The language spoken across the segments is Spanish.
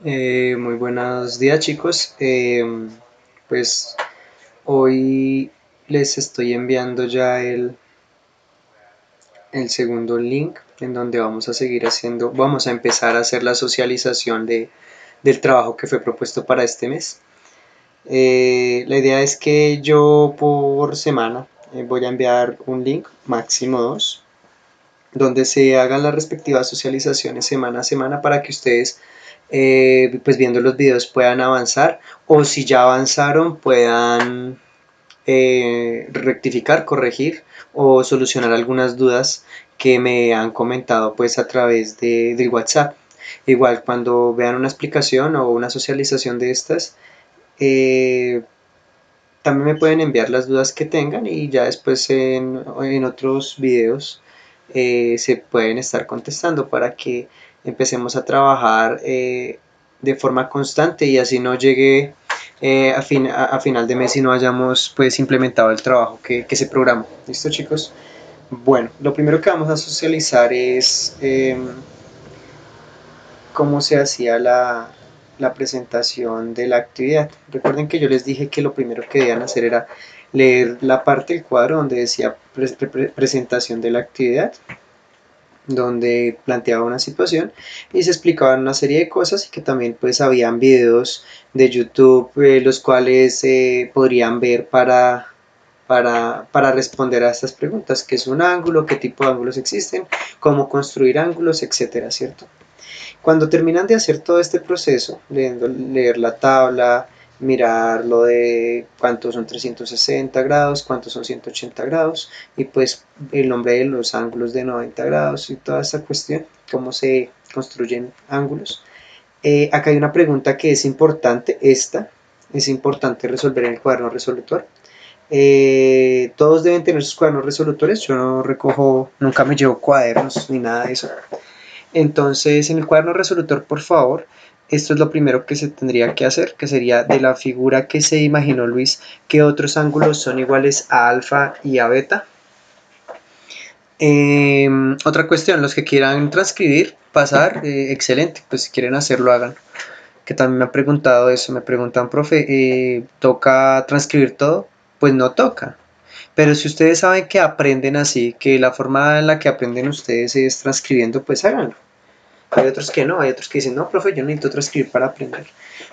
Muy buenos días, chicos. Pues hoy les estoy enviando ya el segundo link en donde vamos a empezar a hacer la socialización del trabajo que fue propuesto para este mes. La idea es que yo por semana voy a enviar un link, máximo dos, donde se hagan las respectivas socializaciones semana a semana para que ustedes, pues viendo los videos, puedan avanzar, o si ya avanzaron puedan rectificar, corregir o solucionar algunas dudas que me han comentado pues a través del WhatsApp. Igual cuando vean una explicación o una socialización de estas, eh, también me pueden enviar las dudas que tengan y ya después en otros videos se pueden estar contestando para que empecemos a trabajar de forma constante y así no llegue a final de mes y no hayamos pues implementado el trabajo que se programó. ¿Listo, chicos? Bueno, lo primero que vamos a socializar es cómo se hacía la presentación de la actividad. Recuerden que yo les dije que lo primero que debían hacer era leer la parte del cuadro donde decía presentación de la actividad, donde planteaba una situación y se explicaban una serie de cosas y que también pues habían videos de YouTube los cuales podrían ver para responder a estas preguntas: qué es un ángulo, qué tipo de ángulos existen, cómo construir ángulos, etcétera, ¿cierto? Cuando terminan de hacer todo este proceso, leer la tabla, mirar lo de cuántos son 360 grados, cuántos son 180 grados, y pues el nombre de los ángulos de 90 grados y toda esta cuestión, cómo se construyen ángulos. Acá hay una pregunta que es importante, es importante resolver en el cuaderno resolutor. Todos deben tener sus cuadernos resolutores, yo no recojo, nunca me llevo cuadernos ni nada de eso. Entonces, en el cuaderno resolutor, por favor, esto es lo primero que se tendría que hacer, que sería de la figura que se imaginó Luis, qué otros ángulos son iguales a alfa y a beta. Otra cuestión, los que quieran transcribir, pasar, excelente, pues si quieren hacerlo, hagan. Que también me han preguntado eso, me preguntan, profe, ¿toca transcribir todo? Pues no toca. Pero si ustedes saben que aprenden así, que la forma en la que aprenden ustedes es transcribiendo, pues háganlo. Hay otros que no, hay otros que dicen, no, profe, yo necesito transcribir para aprender.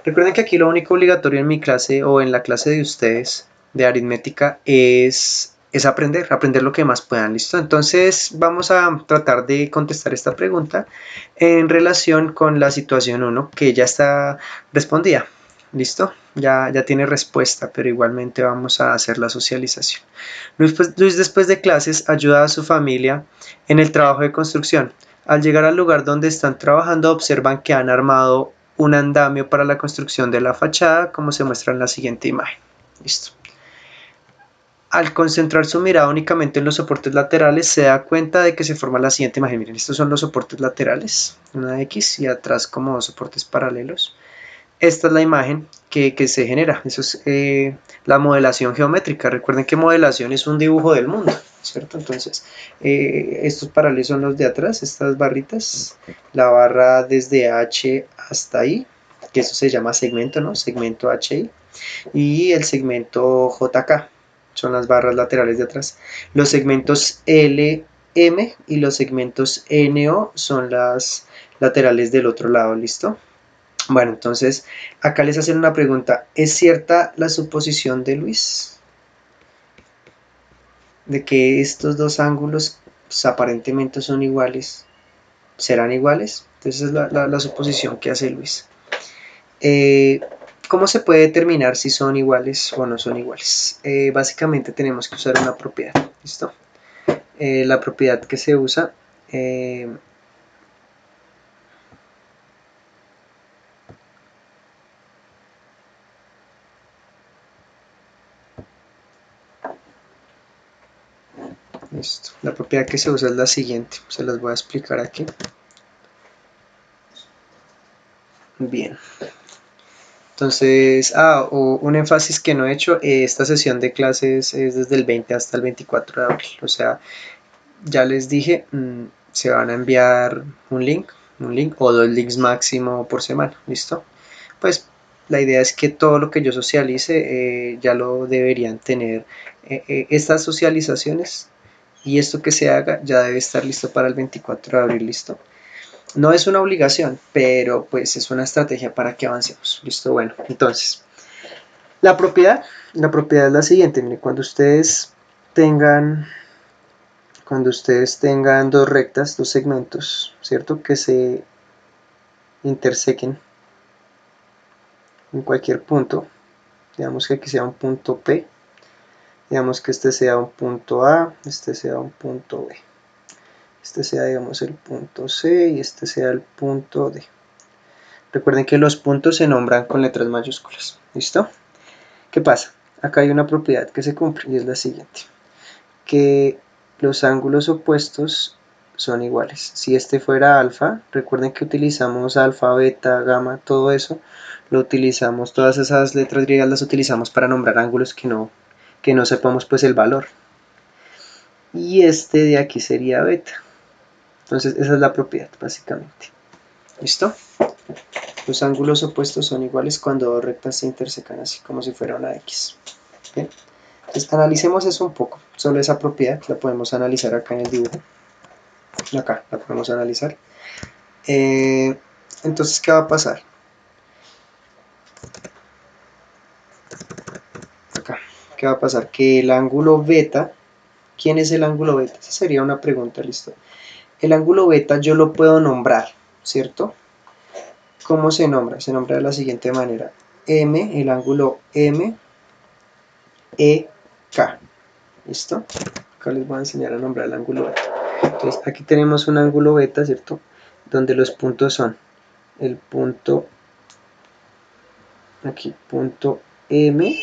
Recuerden que aquí lo único obligatorio en mi clase o en la clase de ustedes de aritmética es aprender lo que más puedan, ¿listo? Entonces vamos a tratar de contestar esta pregunta en relación con la situación 1, que ya está respondida, ¿listo? Ya tiene respuesta, pero igualmente vamos a hacer la socialización. Luis, después de clases, ayuda a su familia en el trabajo de construcción. Al llegar al lugar donde están trabajando, observan que han armado un andamio para la construcción de la fachada, como se muestra en la siguiente imagen. Listo. Al concentrar su mirada únicamente en los soportes laterales, se da cuenta de que se forma la siguiente imagen. Miren, estos son los soportes laterales, una X y atrás como dos soportes paralelos. Esta es la imagen que se genera. Eso es la modelación geométrica. Recuerden que modelación es un dibujo del mundo, ¿cierto? Entonces, estos paralelos son los de atrás, estas barritas, la barra desde H hasta I, que eso se llama segmento, ¿no? Segmento HI, y el segmento JK, son las barras laterales de atrás. Los segmentos LM y los segmentos NO son las laterales del otro lado, ¿listo? Bueno, entonces acá les hacen una pregunta. ¿Es cierta la suposición de Luis de que estos dos ángulos pues, aparentemente son iguales? ¿Serán iguales? Entonces es la suposición que hace Luis. ¿Cómo se puede determinar si son iguales o no son iguales? Básicamente tenemos que usar una propiedad. ¿Listo? La propiedad que se usa listo. La propiedad que se usa es la siguiente. Se las voy a explicar aquí. Bien. Entonces, un énfasis que no he hecho, esta sesión de clases es desde el 20 hasta el 24 de abril, o sea, ya les dije, se van a enviar un link un link o 2 links máximo por semana, ¿listo? Pues la idea es que todo lo que yo socialice ya lo deberían tener, estas socializaciones y esto que se haga ya debe estar listo para el 24 de abril, ¿listo? No es una obligación, pero pues es una estrategia para que avancemos, ¿listo? Bueno, entonces, la propiedad, la propiedad es la siguiente, miren, cuando ustedes tengan dos rectas, dos segmentos, ¿cierto? Que se intersequen en cualquier punto, digamos que aquí sea un punto P, digamos que este sea un punto A, este sea un punto B, este sea digamos el punto C y este sea el punto D. Recuerden que los puntos se nombran con letras mayúsculas, ¿listo? ¿Qué pasa? Acá hay una propiedad que se cumple y es la siguiente, que los ángulos opuestos son iguales. Si este fuera alfa, recuerden que utilizamos alfa, beta, gamma, todo eso, lo utilizamos, todas esas letras griegas las utilizamos para nombrar ángulos que no sepamos pues el valor. Y este de aquí sería beta. Entonces esa es la propiedad básicamente. ¿Listo? Los ángulos opuestos son iguales cuando dos rectas se intersecan así como si fuera una X. ¿Bien? Entonces analicemos eso un poco. Solo esa propiedad la podemos analizar acá en el dibujo. Acá la podemos analizar. Entonces, ¿qué va a pasar? Acá, ¿qué va a pasar? Que el ángulo beta, ¿quién es el ángulo beta? Esa sería una pregunta, listo. El ángulo beta yo lo puedo nombrar, ¿cierto? ¿Cómo se nombra? Se nombra de la siguiente manera. M, el ángulo M, E, K. ¿Listo? Acá les voy a enseñar a nombrar el ángulo beta. Entonces, aquí tenemos un ángulo beta, ¿cierto? Donde los puntos son el punto, aquí, punto M,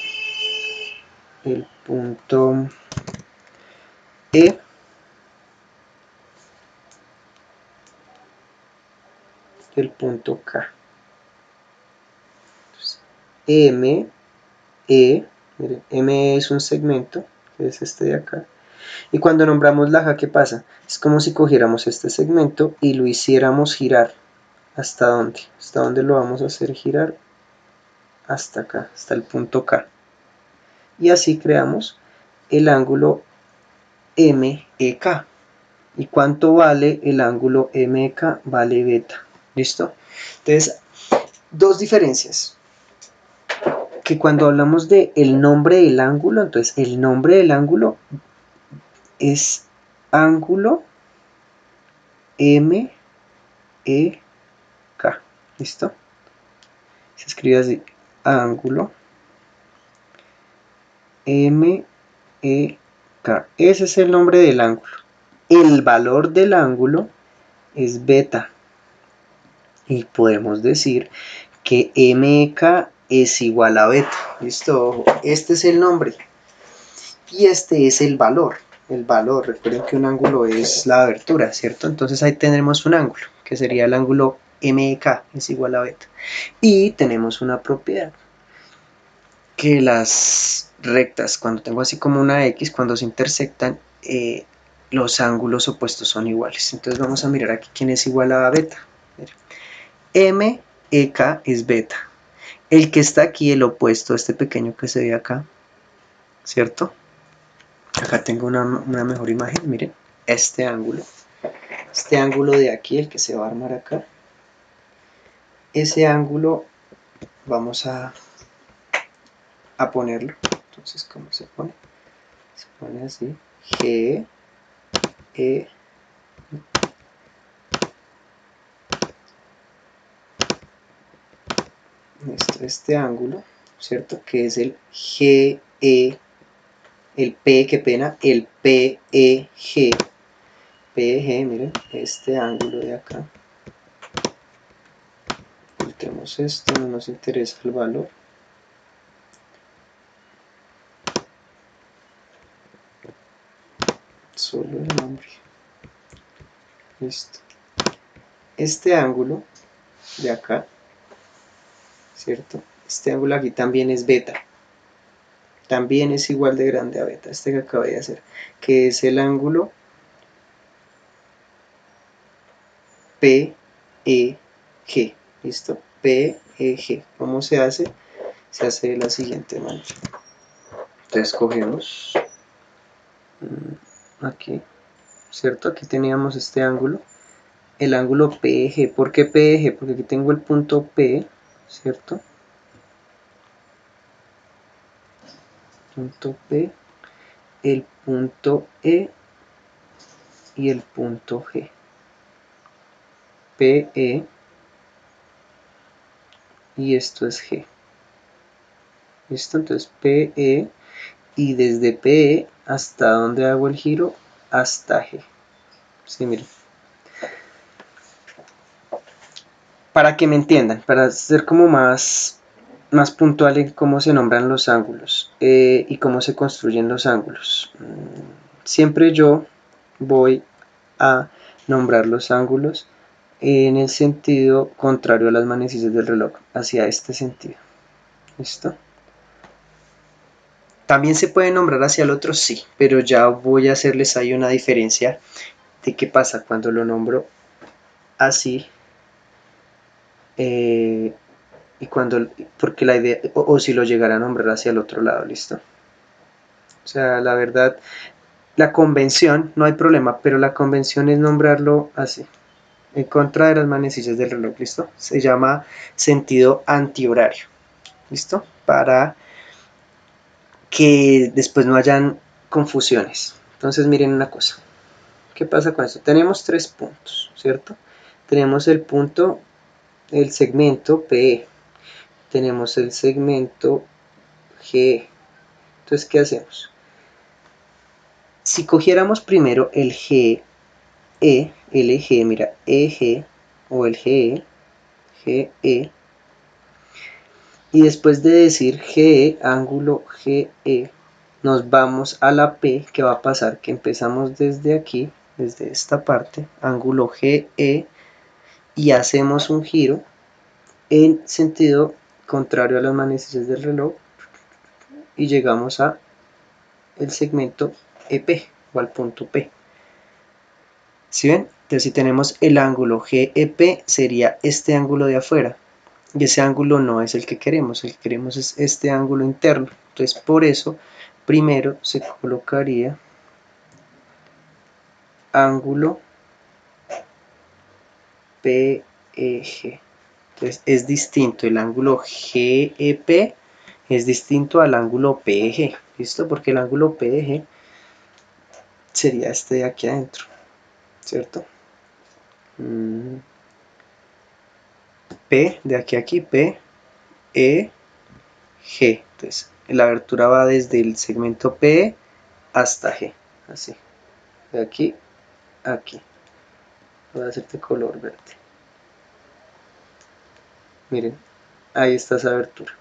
el punto E, el punto K. Entonces, M, E, miren, M es un segmento, que es este de acá. Y cuando nombramos la J, ¿qué pasa? Es como si cogiéramos este segmento y lo hiciéramos girar. ¿Hasta dónde? ¿Hasta dónde lo vamos a hacer girar? Hasta acá, hasta el punto K. Y así creamos el ángulo MEK. ¿Y cuánto vale el ángulo MEK? Vale beta. ¿Listo? Entonces, dos diferencias. Que cuando hablamos de el nombre del ángulo, entonces el nombre del ángulo es ángulo MEK. ¿Listo? Se escribe así, ángulo MEK. Ese es el nombre del ángulo. El valor del ángulo es beta. Y podemos decir que MEK es igual a beta. ¿Listo? Este es el nombre. Y este es el valor. El valor, recuerden que un ángulo es la abertura, ¿cierto? Entonces ahí tenemos un ángulo, que sería el ángulo MEK, es igual a beta. Y tenemos una propiedad, que las rectas, cuando tengo así como una X, cuando se intersectan, los ángulos opuestos son iguales. Entonces vamos a mirar aquí quién es igual a beta. MEK es beta. El que está aquí, el opuesto, este pequeño que se ve acá, ¿cierto? Acá tengo una mejor imagen, miren, este ángulo de aquí, el que se va a armar acá, ese ángulo vamos a ponerlo. Entonces, ¿cómo se pone? Se pone así, G, E, este ángulo, ¿cierto? Que es el GE, el P, qué pena, el PEG, PEG, miren, este ángulo de acá. Filtremos esto, no nos interesa el valor. Solo el nombre. Listo. Este ángulo de acá, ¿cierto? Este ángulo aquí también es beta. También es igual de grande a beta, este que acabé de hacer, que es el ángulo PEG. ¿listo? PEG. ¿Cómo se hace? Se hace de la siguiente manera. Entonces cogemos aquí, ¿cierto? Aquí teníamos este ángulo, el ángulo PEG. ¿Por qué PEG? Porque aquí tengo el punto P, ¿cierto? Punto P, el punto E y el punto G. PE y esto es G. ¿Listo? Entonces PE y desde PE hasta donde hago el giro hasta G. Sí, miren. Para que me entiendan, para ser como más puntual en cómo se nombran los ángulos y cómo se construyen los ángulos. Siempre yo voy a nombrar los ángulos en el sentido contrario a las manecillas del reloj, hacia este sentido. ¿Listo? También se puede nombrar hacia el otro, sí, pero ya voy a hacerles ahí una diferencia de qué pasa cuando lo nombro así y cuando, porque la idea, o si lo llegara a nombrar hacia el otro lado, ¿listo? O sea, la verdad, la convención, no hay problema, pero la convención es nombrarlo así, en contra de las manecillas del reloj, ¿listo? Se llama sentido antihorario, ¿listo? Para que después no hayan confusiones. Entonces miren una cosa, ¿qué pasa con esto? Tenemos tres puntos, ¿cierto? Tenemos el punto, el segmento PE, tenemos el segmento GE. Entonces, ¿qué hacemos? Si cogiéramos primero el GE, LG, mira, EG o el GE, GE, y después de decir GE, ángulo GE, nos vamos a la P, que va a pasar que empezamos desde aquí, desde esta parte, ángulo GE, y hacemos un giro en sentido contrario a las manecillas del reloj y llegamos a el segmento EP o al punto P. ¿Sí ven? Entonces si tenemos el ángulo GEP sería este ángulo de afuera y ese ángulo no es el que queremos es este ángulo interno. Entonces por eso primero se colocaría ángulo PEG. Entonces es distinto, el ángulo GEP es distinto al ángulo PEG, ¿listo? Porque el ángulo PEG sería este de aquí adentro, ¿cierto? P de aquí a aquí, P, E, G. Entonces la abertura va desde el segmento P hasta G, así, de aquí a aquí. Voy a hacerte color verde. Miren, ahí está esa abertura.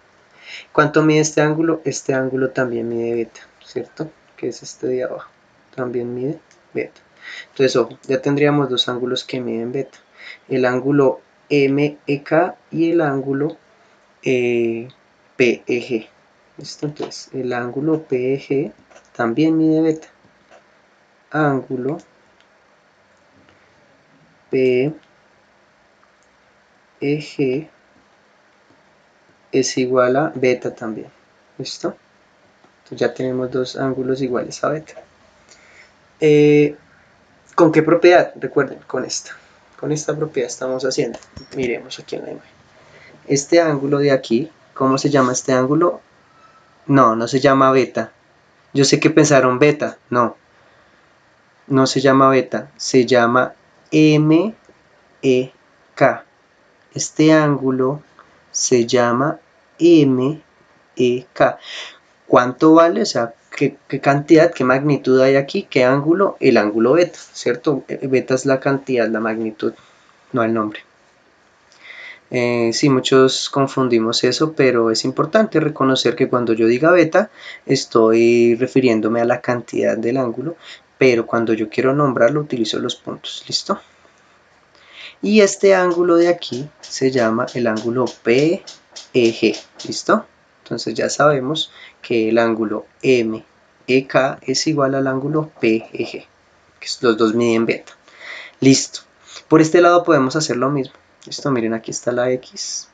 ¿Cuánto mide este ángulo? Este ángulo también mide beta, ¿cierto? Que es este de abajo. También mide beta. Entonces, ojo, ya tendríamos dos ángulos que miden beta. El ángulo MEK y el ángulo PEG. ¿Listo? Entonces, el ángulo PEG también mide beta. Ángulo PEG es igual a beta también. ¿Listo? Entonces ya tenemos dos ángulos iguales a beta. ¿Con qué propiedad? Recuerden, con esta. Con esta propiedad estamos haciendo. Miremos aquí en la imagen. Este ángulo de aquí, ¿cómo se llama este ángulo? No, no se llama beta. Yo sé que pensaron beta. No, no se llama beta. Se llama MEK. Este ángulo se llama MEK. ¿Cuánto vale? O sea, ¿qué cantidad, qué magnitud hay aquí? ¿Qué ángulo? El ángulo beta, ¿cierto? Beta es la cantidad, la magnitud, no el nombre. Sí, muchos confundimos eso, pero es importante reconocer que cuando yo diga beta, estoy refiriéndome a la cantidad del ángulo, pero cuando yo quiero nombrarlo, utilizo los puntos, ¿listo? Y este ángulo de aquí se llama el ángulo PEG, ¿listo? Entonces ya sabemos que el ángulo MEK es igual al ángulo PEG, que los dos miden beta. Listo. Por este lado podemos hacer lo mismo. Listo, miren, aquí está la X,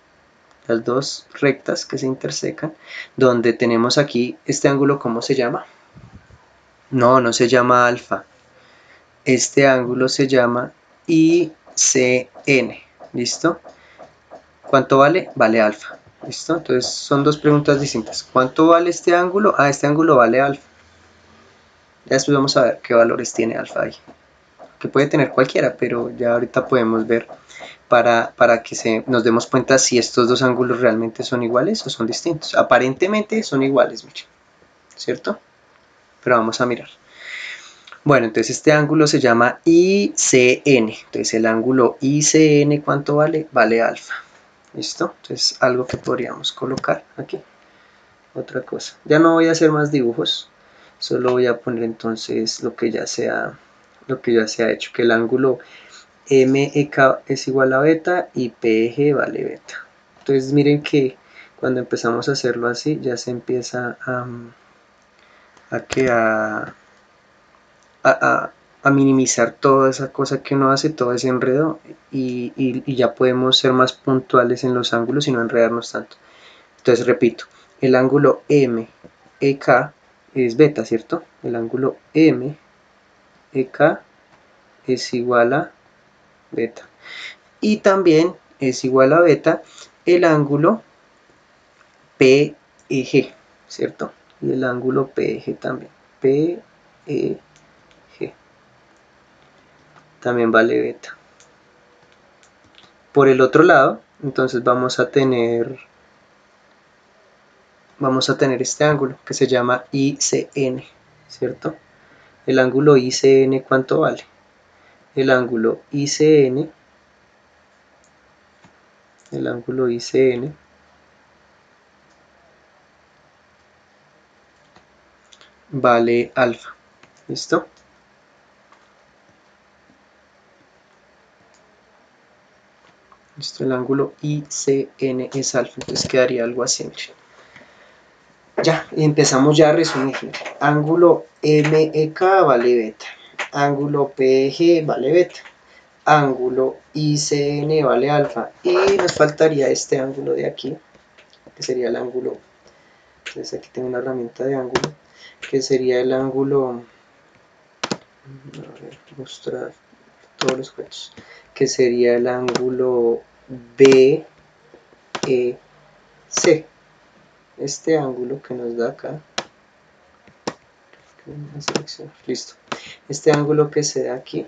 las dos rectas que se intersecan, donde tenemos aquí este ángulo, ¿cómo se llama? No, no se llama alfa. Este ángulo se llama ICN. ¿Listo? ¿Cuánto vale? Vale alfa. ¿Listo? Entonces son dos preguntas distintas. ¿Cuánto vale este ángulo? Ah, este ángulo vale alfa. Ya después vamos a ver qué valores tiene alfa ahí. Que puede tener cualquiera, pero ya ahorita podemos ver para que nos demos cuenta si estos dos ángulos realmente son iguales o son distintos. Aparentemente son iguales, miren, ¿cierto? Pero vamos a mirar. Bueno, entonces este ángulo se llama ICN. Entonces el ángulo ICN, ¿cuánto vale? Vale alfa. ¿Listo? Entonces algo que podríamos colocar aquí. Otra cosa. Ya no voy a hacer más dibujos. Solo voy a poner entonces lo que ya se ha hecho. Que el ángulo MEK es igual a beta y PG vale beta. Entonces miren que cuando empezamos a hacerlo así, ya se empieza a minimizar toda esa cosa que uno hace, todo ese enredo, y ya podemos ser más puntuales en los ángulos y no enredarnos tanto. Entonces repito, el ángulo MEK es beta, ¿cierto? El ángulo MEK es igual a beta. Y también es igual a beta el ángulo PEG, ¿cierto? Y el ángulo PEG también. PEG también vale beta. Por el otro lado, entonces vamos a tener este ángulo que se llama ICN, ¿cierto? El ángulo ICN, ¿cuánto vale? El ángulo ICN vale alfa, ¿listo? Listo, el ángulo ICN es alfa, entonces quedaría algo así. Ya, y empezamos ya a resumir. Ángulo MEK vale beta, ángulo PG vale beta, ángulo ICN vale alfa, y nos faltaría este ángulo de aquí, que sería el ángulo, entonces aquí tengo una herramienta de ángulo, que sería el ángulo, a ver, mostrar todos los cuentos, que sería el ángulo BEC, este ángulo que nos da acá, listo, este ángulo que se da aquí,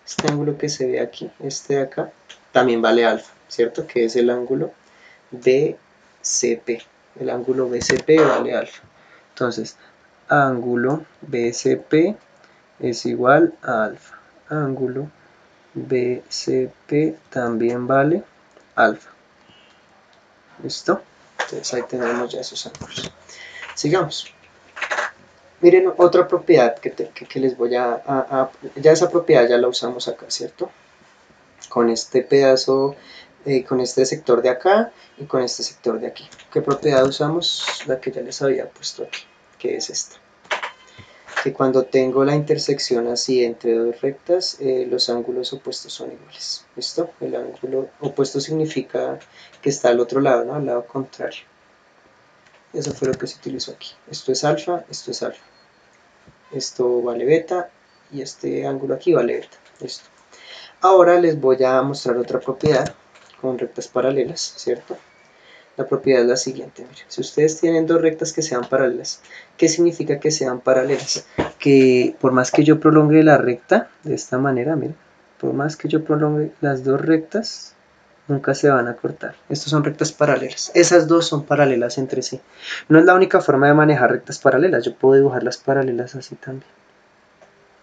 este ángulo que se ve aquí, este de acá, también vale alfa, ¿cierto? Que es el ángulo BCP. El ángulo BCP vale alfa. Entonces, ángulo BCP es igual a alfa. Ángulo BCP también vale alfa. ¿Listo? Entonces ahí tenemos ya esos ángulos. Sigamos. Miren otra propiedad que les voy ya esa propiedad ya la usamos acá, ¿cierto? Con este pedazo, con este sector de acá y con este sector de aquí. ¿Qué propiedad usamos? La que ya les había puesto aquí, que es esta. Que cuando tengo la intersección así entre dos rectas, los ángulos opuestos son iguales. ¿Listo? El ángulo opuesto significa que está al otro lado, ¿no? Al lado contrario. Eso fue lo que se utilizó aquí. Esto es alfa, esto es alfa. Esto vale beta y este ángulo aquí vale beta. Listo. Ahora les voy a mostrar otra propiedad con rectas paralelas, ¿cierto? La propiedad es la siguiente, miren. Si ustedes tienen dos rectas que sean paralelas, ¿qué significa que sean paralelas? Que por más que yo prolongue la recta de esta manera, miren, por más que yo prolongue las dos rectas, nunca se van a cortar. Estas son rectas paralelas. Esas dos son paralelas entre sí. No es la única forma de manejar rectas paralelas. Yo puedo dibujar las paralelas así también,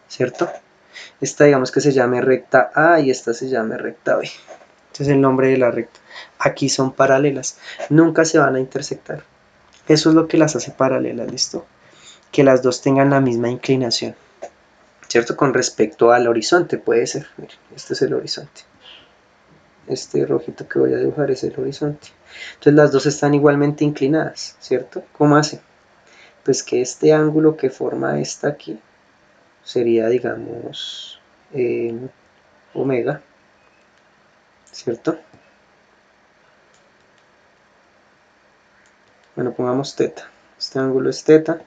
¿cierto? Esta digamos que se llame recta A y esta se llame recta B. Este es el nombre de la recta. Aquí son paralelas. Nunca se van a intersectar. Eso es lo que las hace paralelas, ¿listo? Que las dos tengan la misma inclinación, ¿cierto? Con respecto al horizonte, puede ser. Miren, este es el horizonte. Este rojito que voy a dibujar es el horizonte. Entonces las dos están igualmente inclinadas, ¿cierto? ¿Cómo hace? pues que este ángulo que forma esta aquí sería, digamos, omega, ¿cierto? Bueno, pongamos teta. Este ángulo es teta.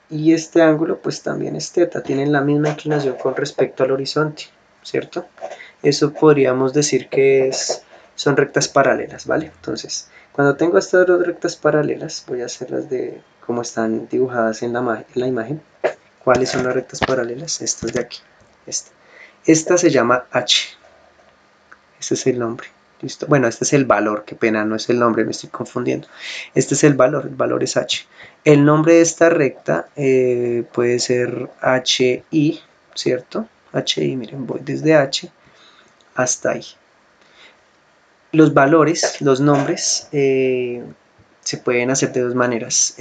Y este ángulo pues también es teta. Tienen la misma inclinación con respecto al horizonte, ¿cierto? Eso podríamos decir que son rectas paralelas, ¿vale? Entonces, cuando tengo estas dos rectas paralelas, voy a hacerlas de como están dibujadas en la imagen. ¿Cuáles son las rectas paralelas? Estas de aquí. Esta se llama H. Este es el nombre. ¿Listo? Bueno, este es el valor, qué pena, no es el nombre, me estoy confundiendo. Este es el valor es H. El nombre de esta recta puede ser HI, ¿cierto? HI, miren, voy desde H hasta ahí. Los valores, los nombres, se pueden hacer de dos maneras.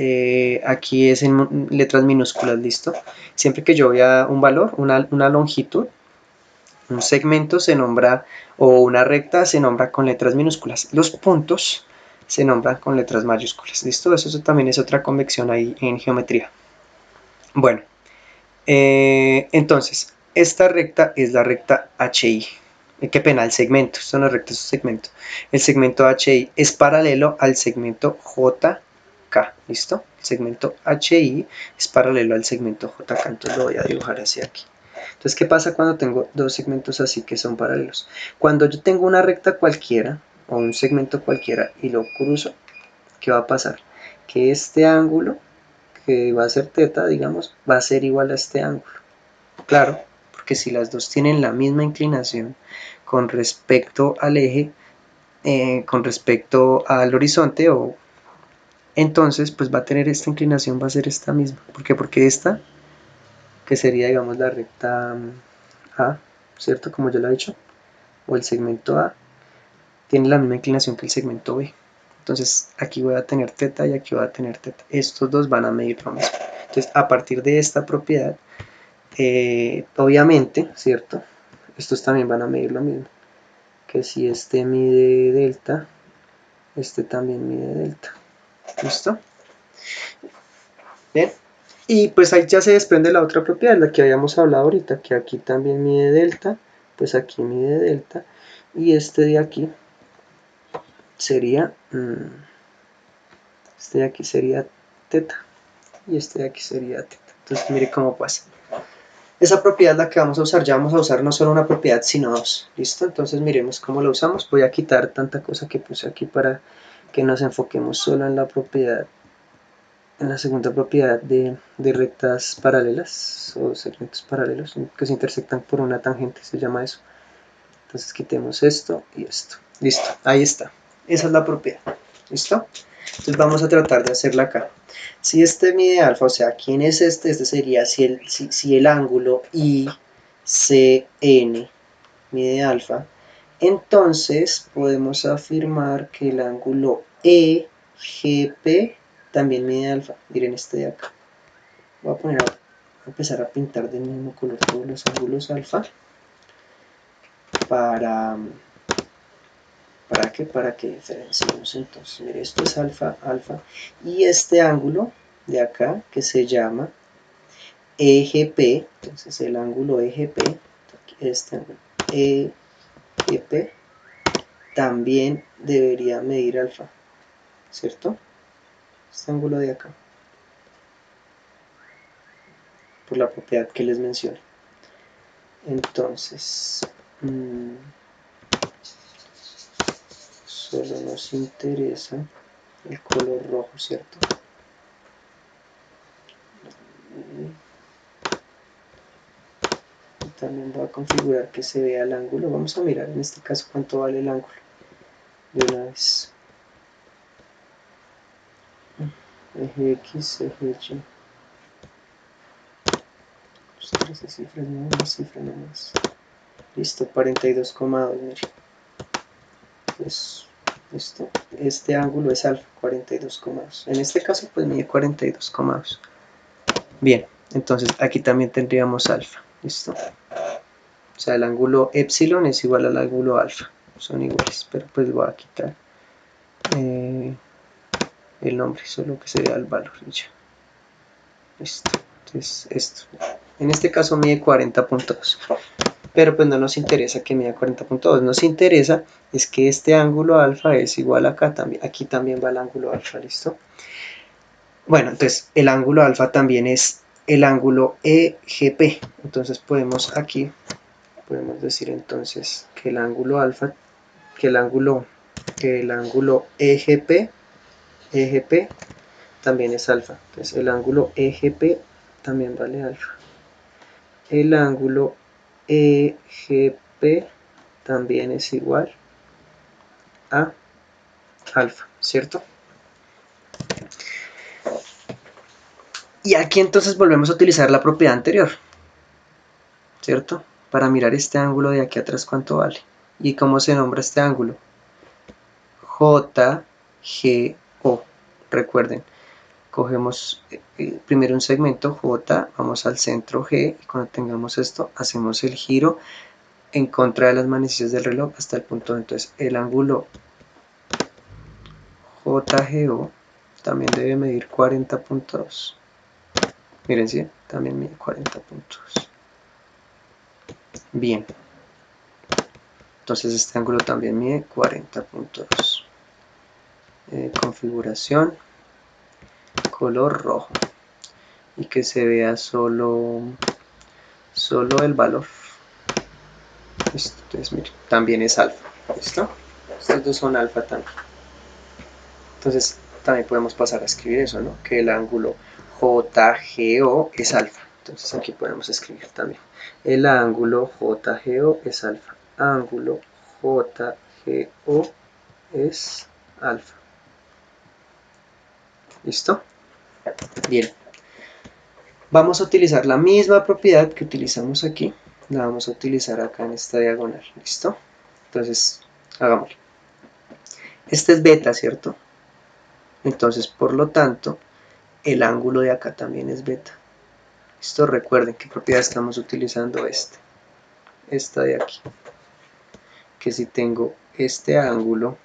Aquí es en letras minúsculas, ¿listo? Siempre que yo vea un valor, una longitud, un segmento se nombra, o una recta se nombra con letras minúsculas. Los puntos se nombran con letras mayúsculas. ¿Listo? Eso también es otra convención ahí en geometría. Bueno, entonces, esta recta es la recta HI. Qué pena, el segmento. Esto no es recta, es un segmento. El segmento HI es paralelo al segmento JK. ¿Listo? El segmento HI es paralelo al segmento JK. Entonces lo voy a dibujar hacia aquí. Entonces, ¿qué pasa cuando tengo dos segmentos así que son paralelos? Cuando yo tengo una recta cualquiera o un segmento cualquiera y lo cruzo, ¿qué va a pasar? Que este ángulo, que va a ser teta, digamos, va a ser igual a este ángulo. Claro, porque si las dos tienen la misma inclinación con respecto al eje, con respecto al horizonte, entonces pues va a tener esta inclinación, va a ser esta misma. ¿Por qué? Porque esta, que sería digamos la recta A, ¿cierto? Como ya lo he dicho, o el segmento A, tiene la misma inclinación que el segmento B. Entonces aquí voy a tener teta y aquí voy a tener teta. Estos dos van a medir lo mismo. Entonces a partir de esta propiedad, obviamente, ¿cierto? Estos también van a medir lo mismo. Que si este mide delta, este también mide delta. ¿Listo? Bien. Y pues ahí ya se desprende la otra propiedad, la que habíamos hablado ahorita, que aquí también mide delta, pues aquí mide delta, y este de aquí sería, este de aquí sería teta, y este de aquí sería teta. Entonces mire cómo pasa. Esa propiedad es la que vamos a usar, ya vamos a usar no solo una propiedad, sino dos. ¿Listo? Entonces miremos cómo la usamos. Voy a quitar tanta cosa que puse aquí para que nos enfoquemos solo en la propiedad, en la segunda propiedad de rectas paralelas o segmentos paralelos que se intersectan por una tangente, se llama eso. Entonces quitemos esto y esto. Listo, ahí está. Esa es la propiedad. ¿Listo? Entonces vamos a tratar de hacerla acá. Si este mide alfa, o sea, ¿quién es este? Este sería si el ángulo ICN mide alfa, entonces podemos afirmar que el ángulo EGP también mide alfa. Miren este de acá. Voy a empezar a pintar del mismo color todos los ángulos alfa para qué, para que diferenciemos. Entonces, mire, esto es alfa, alfa, y este ángulo de acá que se llama EGP, entonces el ángulo EGP, este ángulo EGP también debería medir alfa, ¿cierto? Este ángulo de acá, por la propiedad que les mencioné. Entonces, solo nos interesa el color rojo, ¿cierto? Y también voy a configurar que se vea el ángulo. Vamos a mirar en este caso cuánto vale el ángulo de una vez. Eje X, eje Y. Ostras, esa cifra no, una cifra nomás. Listo, 42,2, mire. Pues, listo. Este ángulo es alfa, 42,2. En este caso, pues mide 42,2. Bien, entonces aquí también tendríamos alfa. ¿Listo? O sea, el ángulo epsilon es igual al ángulo alfa. Son iguales, pero pues voy a quitar el nombre, solo que se vea el valor y ya. Listo. Entonces esto. En este caso mide 40.2. Pero pues no nos interesa que mida 40.2. Nos interesa es que este ángulo alfa es igual acá también. Aquí también va el ángulo alfa, ¿listo? Bueno, entonces el ángulo alfa también es el ángulo EGP. Entonces podemos aquí, podemos decir entonces que el ángulo alfa, que el ángulo EGP también es alfa. Entonces el ángulo EGP también vale alfa. El ángulo EGP también es igual a alfa, ¿cierto? Y aquí entonces volvemos a utilizar la propiedad anterior, ¿cierto? Para mirar este ángulo de aquí atrás cuánto vale. ¿Y cómo se nombra este ángulo? JGO. Recuerden, cogemos primero un segmento J, vamos al centro G, y cuando tengamos esto, hacemos el giro en contra de las manecillas del reloj hasta el punto. Entonces, el ángulo JGO también debe medir 40.2. Miren, ¿sí? También mide 40.2. Bien. Entonces, este ángulo también mide 40.2. Configuración, color rojo. Y que se vea solo el valor. Listo. Entonces, miren, también es alfa. ¿Listo? Estos dos son alfa también. Entonces, también podemos pasar a escribir eso, ¿no? Que el ángulo JGO es alfa. Entonces, aquí podemos escribir también. El ángulo JGO es alfa. Ángulo JGO es alfa. ¿Listo? Bien. Vamos a utilizar la misma propiedad que utilizamos aquí. La vamos a utilizar acá en esta diagonal. ¿Listo? Entonces, hagámoslo. Este es beta, ¿cierto? Entonces, por lo tanto, el ángulo de acá también es beta. ¿Listo? Recuerden qué propiedad estamos utilizando esta de aquí. Que si tengo este ángulo,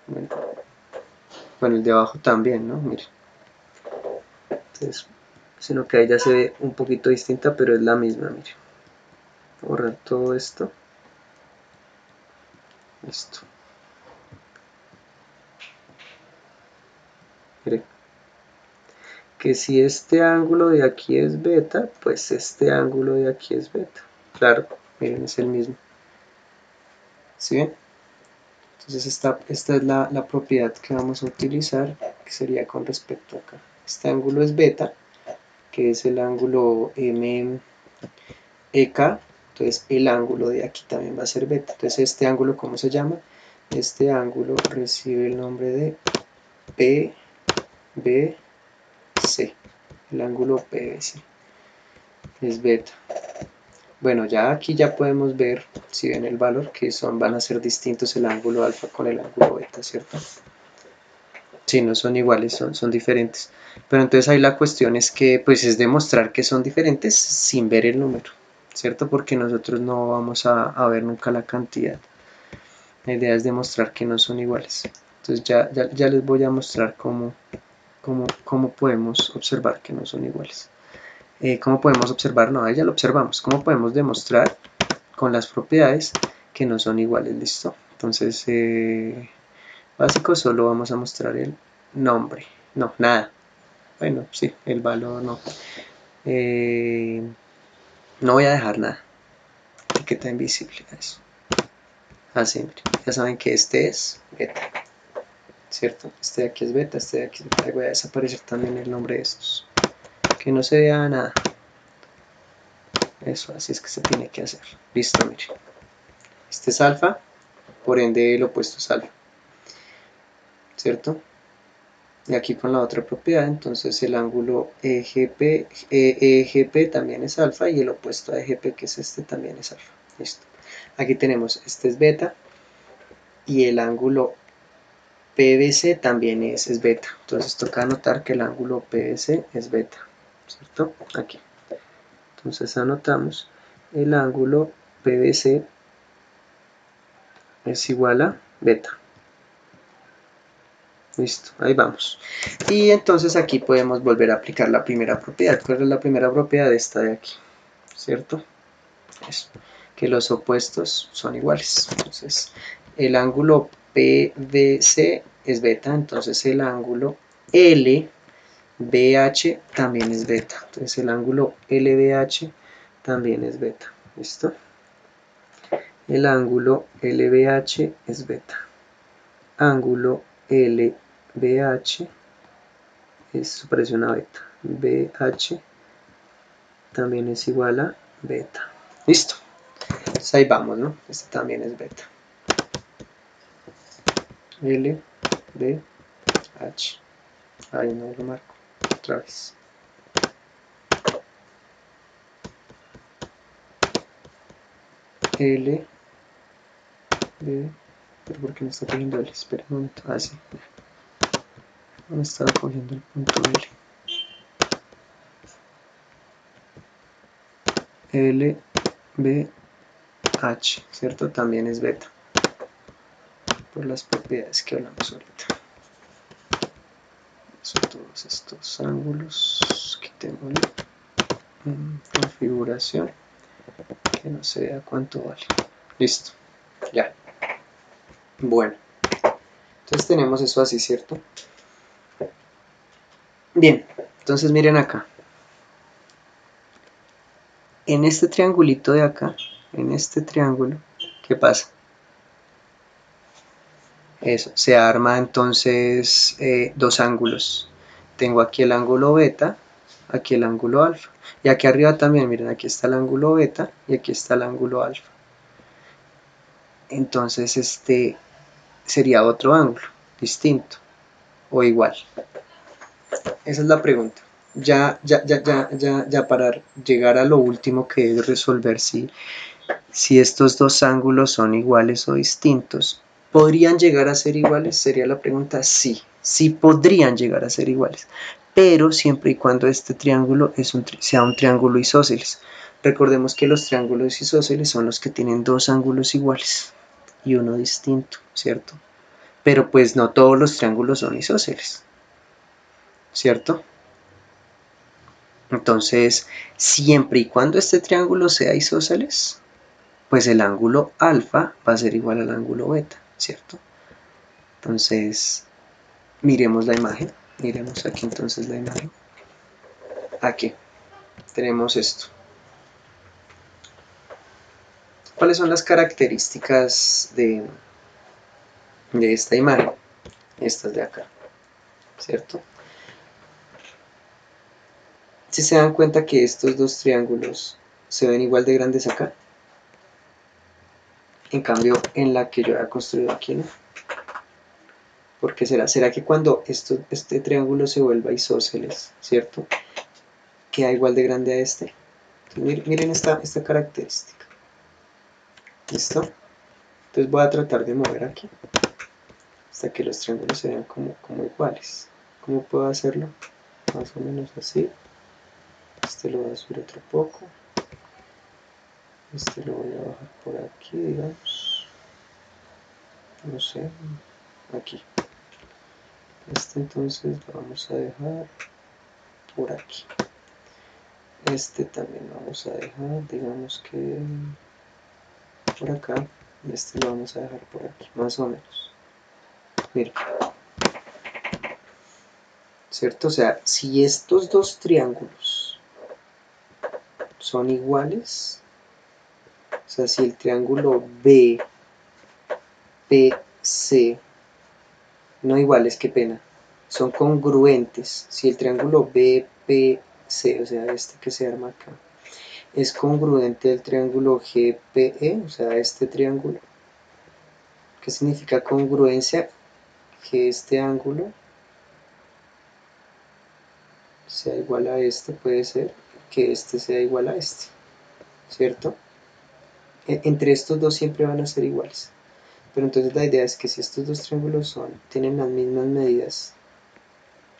bueno, el de abajo también, ¿no? Miren. Entonces, sino que ahí ya se ve un poquito distinta, pero es la misma, miren. Borrar todo esto. Listo. Miren. Que si este ángulo de aquí es beta, pues este ángulo de aquí es beta. Claro, miren, es el mismo. ¿Sí ven? Entonces esta es la propiedad que vamos a utilizar, que sería con respecto acá. Este ángulo es beta, que es el ángulo MEK, entonces el ángulo de aquí también va a ser beta. Entonces este ángulo, ¿cómo se llama? Este ángulo recibe el nombre de PBC, el ángulo PBC, es beta. Bueno, ya aquí ya podemos ver, si ven el valor, que van a ser distintos el ángulo alfa con el ángulo beta, ¿cierto? Sí, no son iguales, son diferentes. Pero entonces ahí la cuestión es que pues es demostrar que son diferentes sin ver el número, ¿cierto? Porque nosotros no vamos a ver nunca la cantidad. La idea es demostrar que no son iguales. Entonces ya les voy a mostrar cómo podemos observar que no son iguales. ¿Cómo podemos observar? No, ahí ya lo observamos. ¿Cómo podemos demostrar con las propiedades que no son iguales? ¿Listo? Entonces, básico, solo vamos a mostrar el nombre. No, nada. Bueno, sí, el valor no. No voy a dejar nada. Etiqueta invisible. Eso. Así, ya saben que este es beta. ¿Cierto? Este de aquí es beta, este de aquí es beta. Ahí voy a desaparecer también el nombre de estos. Que no se vea nada. Eso, así es que se tiene que hacer. Listo, mire. Este es alfa, por ende el opuesto es alfa. ¿Cierto? Y aquí con la otra propiedad, entonces el ángulo EGP también es alfa y el opuesto a EGP, que es este, también es alfa. Listo. Aquí tenemos, este es beta y el ángulo PBC también es beta. Entonces toca anotar que el ángulo PBC es beta. ¿Cierto? Aquí. Entonces anotamos el ángulo PBC es igual a beta. Listo, ahí vamos. Y entonces aquí podemos volver a aplicar la primera propiedad. ¿Cuál es la primera propiedad? Esta de aquí, ¿cierto? Eso, que los opuestos son iguales. Entonces, el ángulo PBC es beta, entonces el ángulo LBH también es beta. Entonces el ángulo LBH también es beta. ¿Listo? El ángulo LBH es beta. Ángulo LBH es parece una beta. BH también es igual a beta. Listo. Entonces ahí vamos, ¿no? Este también es beta. L, B, H. Ahí no lo marco. Otra vez. L, B. ¿Pero por qué me está cogiendo L? Espera un momento. Ah, sí. Me estaba cogiendo el punto L. L, B, H. ¿Cierto? También es beta. Por las propiedades que hablamos ahorita. Son todos estos ángulos. Quitémosle configuración. Que no se vea cuánto vale. Listo. Ya. Bueno. Entonces tenemos eso así, ¿cierto? Bien. Entonces miren acá. En este triangulito de acá, en este triángulo, ¿qué pasa? Eso, se arma entonces dos ángulos. Tengo aquí el ángulo beta, aquí el ángulo alfa. Y aquí arriba también, miren, aquí está el ángulo beta y aquí está el ángulo alfa. Entonces este sería otro ángulo, distinto o igual. Esa es la pregunta. Ya para llegar a lo último que es resolver si estos dos ángulos son iguales o distintos. ¿Podrían llegar a ser iguales? Sería la pregunta. Sí, sí podrían llegar a ser iguales, pero siempre y cuando este triángulo sea un triángulo isósceles. Recordemos que los triángulos isósceles son los que tienen dos ángulos iguales y uno distinto, ¿cierto? Pero pues no todos los triángulos son isósceles, ¿cierto? Entonces, siempre y cuando este triángulo sea isósceles, pues el ángulo alfa va a ser igual al ángulo beta, ¿cierto? Entonces, miremos la imagen. Miremos aquí entonces la imagen. Aquí tenemos esto. ¿Cuáles son las características de esta imagen? Estas de acá, ¿cierto? Si se dan cuenta que estos dos triángulos se ven igual de grandes acá, en cambio en la que yo había construido aquí, ¿no? ¿Por qué será? ¿Será que cuando este triángulo se vuelva isósceles, ¿cierto? Queda igual de grande a este. Entonces, miren esta característica. ¿Listo? Entonces voy a tratar de mover aquí hasta que los triángulos se vean como iguales. ¿Cómo puedo hacerlo? Más o menos así. Este lo voy a subir otro poco. Este lo voy a bajar por aquí, digamos. No sé, aquí. Este entonces lo vamos a dejar por aquí. Este también lo vamos a dejar, digamos que por acá. Y este lo vamos a dejar por aquí, más o menos. Miren. ¿Cierto? O sea, si estos dos triángulos son iguales, o sea, si el triángulo BPC, no iguales, qué pena, son congruentes, si el triángulo BPC, o sea, este que se arma acá, es congruente al triángulo GPE, o sea, este triángulo, ¿qué significa congruencia? Que este ángulo sea igual a este, puede ser que este sea igual a este, ¿cierto? Entre estos dos siempre van a ser iguales. Pero entonces la idea es que si estos dos triángulos tienen las mismas medidas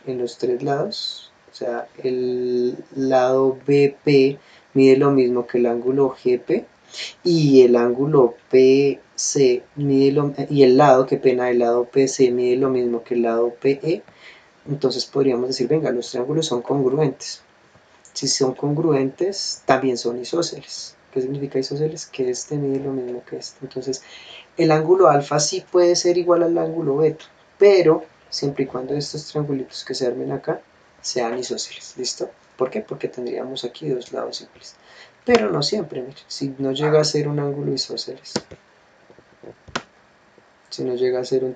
en los tres lados, o sea, el lado BP mide lo mismo que el ángulo GP, y el ángulo PC mide y el lado, qué pena, el lado PC mide lo mismo que el lado PE, entonces podríamos decir, venga, los triángulos son congruentes. Si son congruentes, también son isósceles. ¿Qué significa isósceles? Que este mide lo mismo que este. Entonces, el ángulo alfa sí puede ser igual al ángulo beta, pero siempre y cuando estos triangulitos que se armen acá sean isósceles. ¿Listo? ¿Por qué? Porque tendríamos aquí dos lados iguales. Pero no siempre, mire, si no llega a ser un ángulo isósceles, si no llega a ser un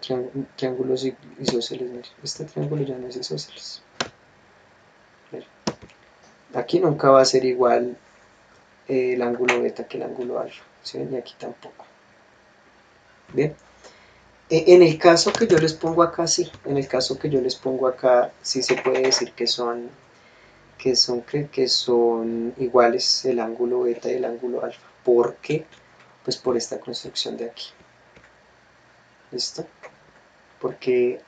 triángulo isósceles, mire, este triángulo ya no es isósceles. Mire, aquí nunca va a ser igual el ángulo beta que el ángulo alfa, ¿sí? Y aquí tampoco. Bien, en el caso que yo les pongo acá, sí, en el caso que yo les pongo acá, sí se puede decir que son iguales el ángulo beta y el ángulo alfa. ¿Por qué? Pues por esta construcción de aquí. ¿Listo? Porque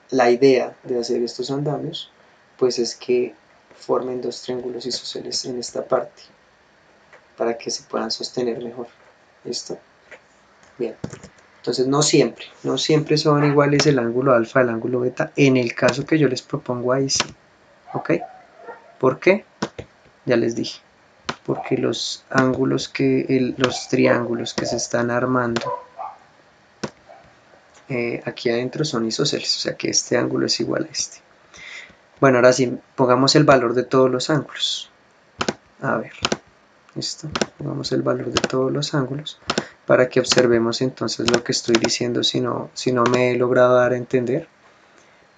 la idea de hacer estos andamios, pues es que formen dos triángulos isósceles en esta parte, para que se puedan sostener mejor. ¿Listo? Bien. Entonces no siempre son iguales el ángulo alfa y el ángulo beta, en el caso que yo les propongo ahí sí. ¿Ok? ¿Por qué? Ya les dije. Porque los ángulos los triángulos que se están armando aquí adentro son isósceles, o sea que este ángulo es igual a este. Bueno, ahora sí, pongamos el valor de todos los ángulos. A ver, listo. Pongamos el valor de todos los ángulos para que observemos entonces lo que estoy diciendo si no me he logrado dar a entender.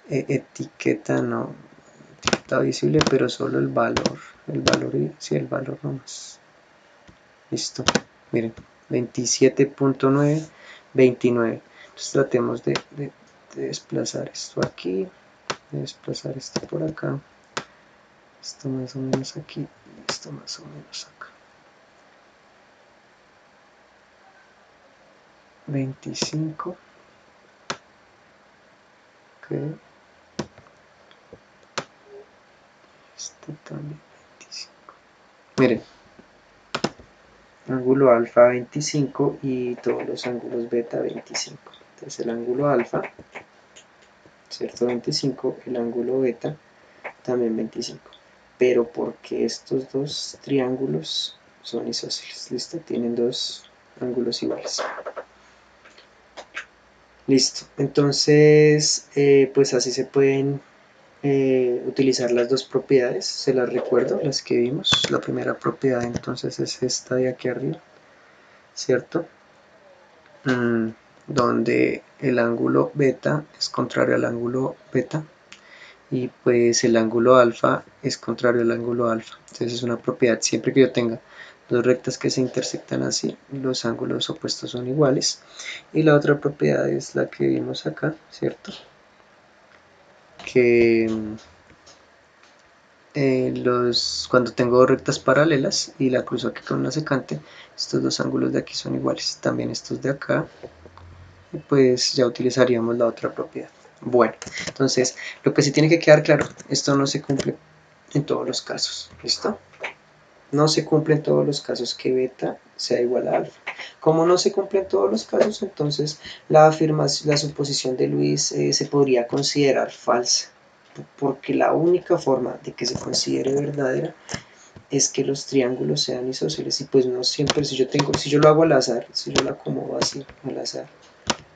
Etiqueta no, etiqueta visible, pero solo el valor y sí, el valor nomás. Listo, miren, 27.9, 29. Entonces tratemos de desplazar esto aquí, de desplazar esto por acá, esto más o menos aquí, y esto más o menos acá. 25. Ok. Esto también 25. Miren, ángulo alfa 25 y todos los ángulos beta 25. Entonces el ángulo alfa, ¿cierto? 25, el ángulo beta también 25. Pero porque estos dos triángulos son isósceles, ¿listo? Tienen dos ángulos iguales. Listo, entonces pues así se pueden utilizar las dos propiedades, se las recuerdo, las que vimos. La primera propiedad entonces es esta de aquí arriba, ¿cierto? Donde el ángulo beta es contrario al ángulo beta y pues el ángulo alfa es contrario al ángulo alfa. Entonces es una propiedad, siempre que yo tenga dos rectas que se intersectan así, los ángulos opuestos son iguales. Y la otra propiedad es la que vimos acá, ¿cierto? Que cuando tengo dos rectas paralelas y la cruzo aquí con una secante, estos dos ángulos de aquí son iguales, también estos de acá, y pues ya utilizaríamos la otra propiedad. Bueno, entonces lo que sí tiene que quedar claro, esto no se cumple en todos los casos, ¿listo? No se cumple en todos los casos que beta sea igual a alfa. Como no se cumple en todos los casos, entonces la suposición de Luis se podría considerar falsa, porque la única forma de que se considere verdadera es que los triángulos sean isósceles, y pues no siempre, si yo lo hago al azar, si yo lo acomodo así al azar,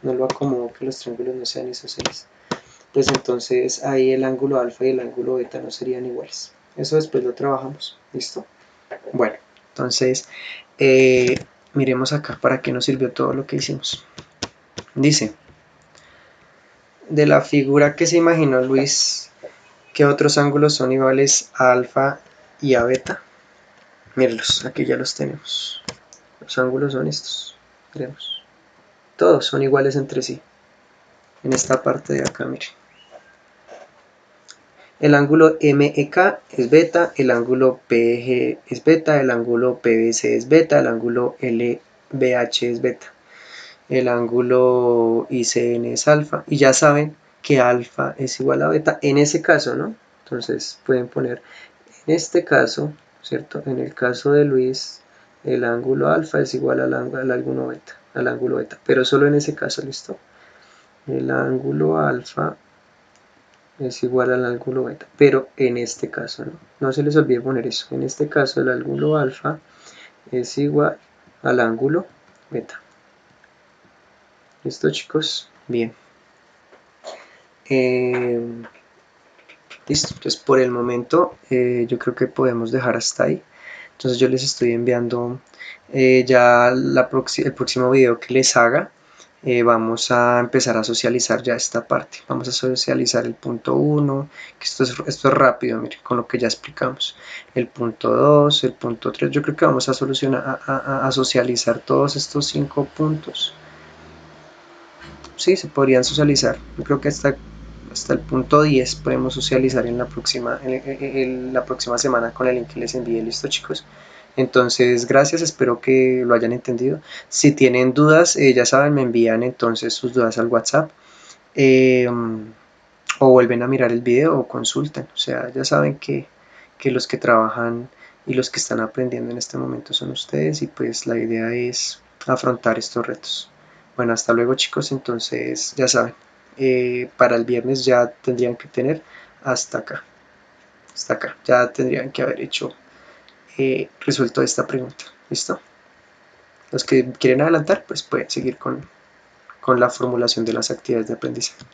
no lo acomodo que los triángulos no sean isósceles, pues entonces ahí el ángulo alfa y el ángulo beta no serían iguales. Eso después lo trabajamos, ¿listo? Bueno, entonces miremos acá para qué nos sirvió todo lo que hicimos. Dice, de la figura que se imaginó Luis, ¿qué otros ángulos son iguales a alfa y a beta? Mírenlos, aquí ya los tenemos. Los ángulos son estos, miremos. Todos son iguales entre sí. En esta parte de acá, miren. El ángulo MEK es beta, el ángulo PG es beta, el ángulo PBC es beta, el ángulo LBH es beta, el ángulo ICN es alfa, y ya saben que alfa es igual a beta en ese caso, ¿no? Entonces pueden poner en este caso, ¿cierto? En el caso de Luis, el ángulo alfa es igual al ángulo beta, pero solo en ese caso, ¿listo? El ángulo alfa es igual al ángulo beta, pero en este caso no se les olvide poner eso. En este caso el ángulo alfa es igual al ángulo beta. ¿Listo, chicos? Bien. Listo, entonces por el momento yo creo que podemos dejar hasta ahí. Entonces yo les estoy enviando ya el próximo video que les haga. Vamos a empezar a socializar ya esta parte. Vamos a socializar el punto 1, que esto es rápido, miren, con lo que ya explicamos. El punto 2, el punto 3, yo creo que vamos a solucionar, a socializar todos estos 5 puntos. Sí, se podrían socializar. Yo creo que hasta el punto 10 podemos socializar en la próxima semana con el link que les envíe. Listo, chicos. Entonces, gracias, espero que lo hayan entendido. Si tienen dudas, ya saben, me envían entonces sus dudas al WhatsApp. O vuelven a mirar el video o consultan. O sea, ya saben que los que trabajan y los que están aprendiendo en este momento son ustedes y pues la idea es afrontar estos retos. Bueno, hasta luego, chicos, entonces ya saben, para el viernes ya tendrían que tener hasta hasta acá, ya tendrían que haber hecho resuelto esta pregunta. ¿Listo? Los que quieren adelantar pues pueden seguir con la formulación de las actividades de aprendizaje.